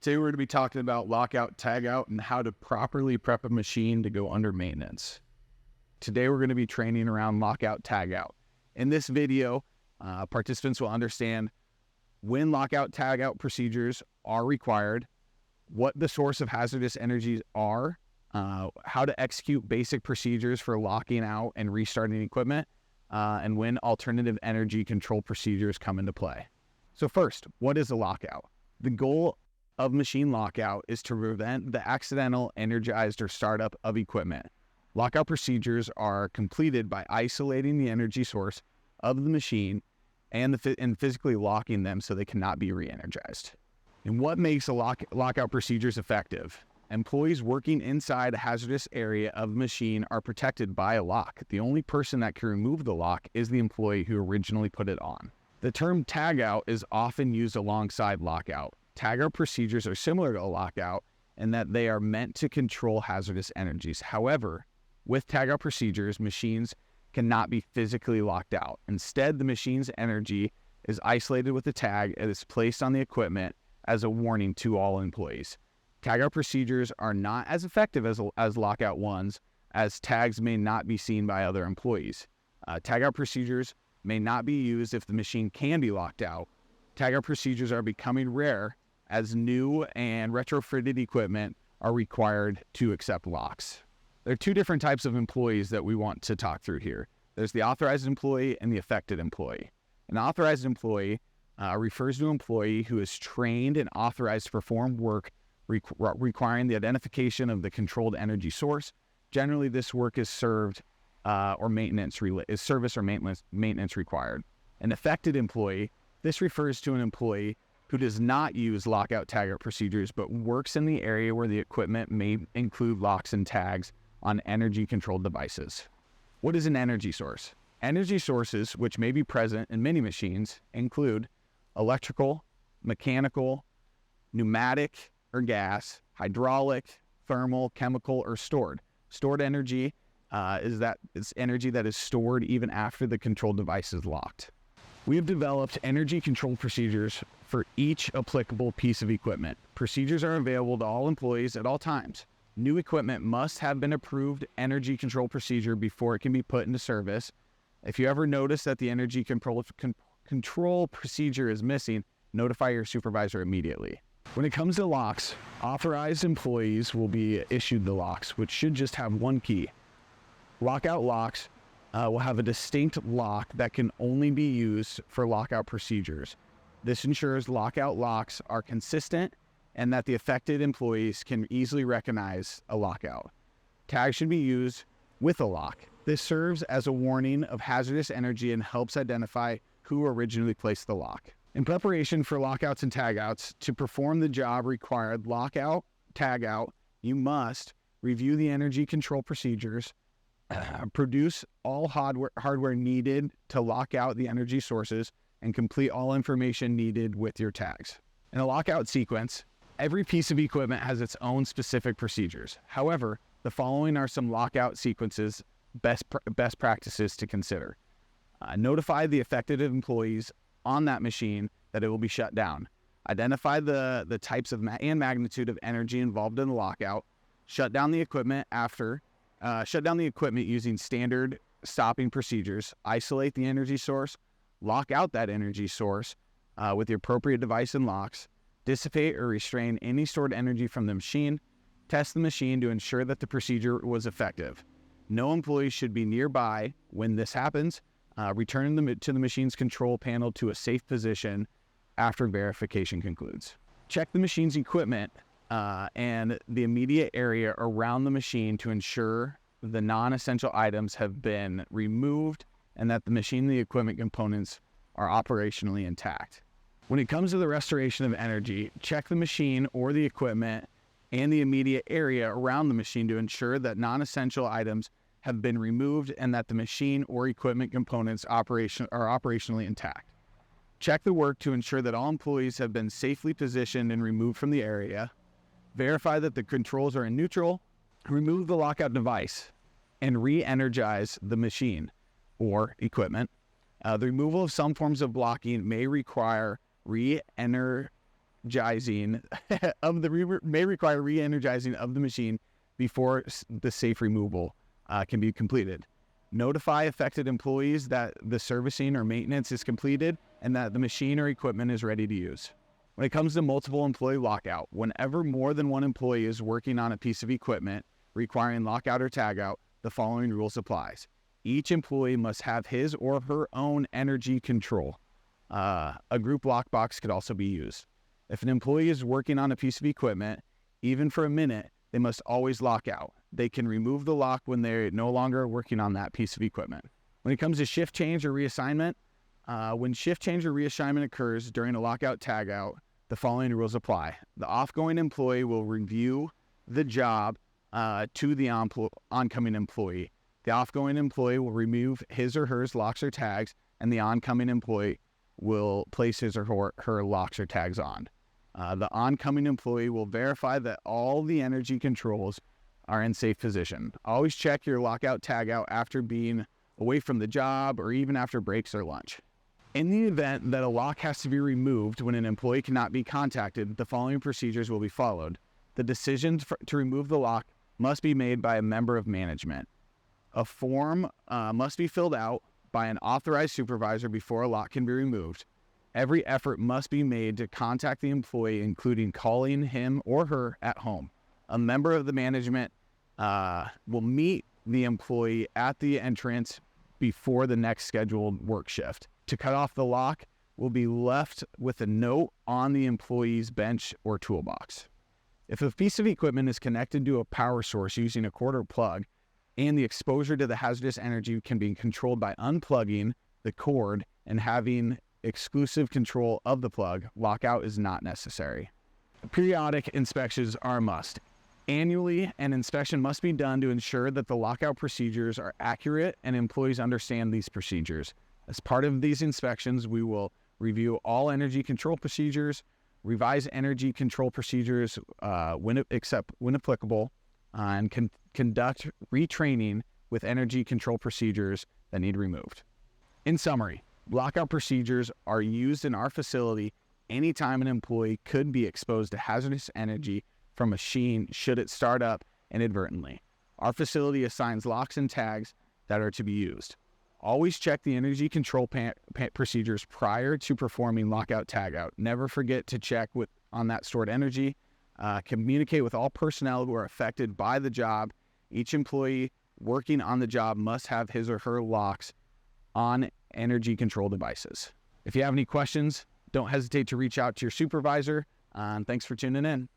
Today we're going to be talking about lockout, tagout, and how to properly prep a machine to go under maintenance. Today we're going to be training around lockout, tagout. In this video, participants will understand when lockout, tagout procedures are required, what the source of hazardous energies are, how to execute basic procedures for locking out and restarting equipment, and when alternative energy control procedures come into play. So first, what is a lockout? The goal of machine lockout is to prevent the accidental energized or startup of equipment. Lockout procedures are completed by isolating the energy source of the machine and physically locking them so they cannot be re-energized. And what makes a lockout procedures effective? Employees working inside a hazardous area of the machine are protected by a lock. The only person that can remove the lock is the employee who originally put it on. The term tagout is often used alongside lockout. Tagout procedures are similar to a lockout in that they are meant to control hazardous energies. However, with tagout procedures, machines cannot be physically locked out. Instead, the machine's energy is isolated with a tag and is placed on the equipment as a warning to all employees. Tagout procedures are not as effective as lockout ones, as tags may not be seen by other employees. Tagout procedures may not be used if the machine can be locked out. Tagout procedures are becoming rare as new and retrofitted equipment are required to accept locks. There are two different types of employees that we want to talk through here. There's the authorized employee and the affected employee. An authorized employee refers to an employee who is trained and authorized to perform work requiring the identification of the controlled energy source. Generally, this work is service or maintenance required. An affected employee, this refers to an employee who does not use lockout tagout procedures but works in the area where the equipment may include locks and tags on energy controlled devices. What is an energy source? Energy sources, which may be present in many machines, include electrical, mechanical, pneumatic or gas, hydraulic, thermal, chemical, or stored. Stored energy is energy that is stored even after the control device is locked. We have developed energy control procedures for each applicable piece of equipment. Procedures are available to all employees at all times. New equipment must have been approved energy control procedure before it can be put into service. If you ever notice that the energy control procedure is missing, notify your supervisor immediately. When it comes to locks, authorized employees will be issued the locks, which should just have one key. Lockout locks will have a distinct lock that can only be used for lockout procedures. This ensures lockout locks are consistent and that the affected employees can easily recognize a lockout. Tags should be used with a lock. This serves as a warning of hazardous energy and helps identify who originally placed the lock. In preparation for lockouts and tagouts, to perform the job required lockout, tagout, you must review the energy control procedures, produce all hardware needed to lock out the energy sources, and complete all information needed with your tags. In a lockout sequence, every piece of equipment has its own specific procedures. However, the following are some lockout sequences best practices to consider. Notify the affected employees on that machine that it will be shut down. Identify the types of and magnitude of energy involved in the lockout. Shut down the equipment using standard stopping procedures. Isolate the energy source. Lock out that energy source with the appropriate device and locks. Dissipate or restrain any stored energy from the machine. Test the machine to ensure that the procedure was effective. No employees should be nearby when this happens. Return to the machine's control panel to a safe position after verification concludes. Check the machine's equipment and the immediate area around the machine to ensure the non-essential items have been removed and that the machine and the equipment components are operationally intact. When it comes to the restoration of energy, check the machine or the equipment and the immediate area around the machine to ensure that non-essential items have been removed and that the machine or equipment components are operationally intact. Check the work to ensure that all employees have been safely positioned and removed from the area. Verify that the controls are in neutral. Remove the lockout device and re-energize the machine or equipment. The removal of some forms of blocking may require re-energization re-energizing may require re-energizing of the machine before the safe removal can be completed. Notify affected employees that the servicing or maintenance is completed and that the machine or equipment is ready to use. When it comes to multiple employee lockout, whenever more than one employee is working on a piece of equipment requiring lockout or tagout, the following rules applies. Each employee must have his or her own energy control. A group lockbox could also be used. If an employee is working on a piece of equipment, even for a minute, they must always lock out. They can remove the lock when they're no longer working on that piece of equipment. When it comes to shift change or reassignment, when shift change or reassignment occurs during a lockout tagout, the following rules apply. The offgoing employee will review the job to the oncoming employee. The offgoing employee will remove his or her locks or tags, and the oncoming employee will place his or her locks or tags on. The oncoming employee will verify that all the energy controls are in safe position. Always check your lockout tagout after being away from the job or even after breaks or lunch. In the event that a lock has to be removed when an employee cannot be contacted, the following procedures will be followed. The decision to remove the lock must be made by a member of management. A form must be filled out by an authorized supervisor before a lock can be removed. Every effort must be made to contact the employee, including calling him or her at home. A member of the management will meet the employee at the entrance before the next scheduled work shift. To cut off the lock will be left with a note on the employee's bench or toolbox. If a piece of equipment is connected to a power source using a cord or plug, and the exposure to the hazardous energy can be controlled by unplugging the cord and having exclusive control of the plug, lockout is not necessary. Periodic inspections are a must. Annually, an inspection must be done to ensure that the lockout procedures are accurate and employees understand these procedures. As part of these inspections, we will review all energy control procedures, revise energy control procedures when applicable, and conduct retraining with energy control procedures that need removed. In summary, lockout procedures are used in our facility anytime an employee could be exposed to hazardous energy from a machine should it start up inadvertently. Our facility assigns locks and tags that are to be used. Always check the energy control procedures prior to performing lockout tagout. Never forget to check on that stored energy. Communicate with all personnel who are affected by the job. Each employee working on the job must have his or her locks on energy control devices. If you have any questions, don't hesitate to reach out to your supervisor. And thanks for tuning in.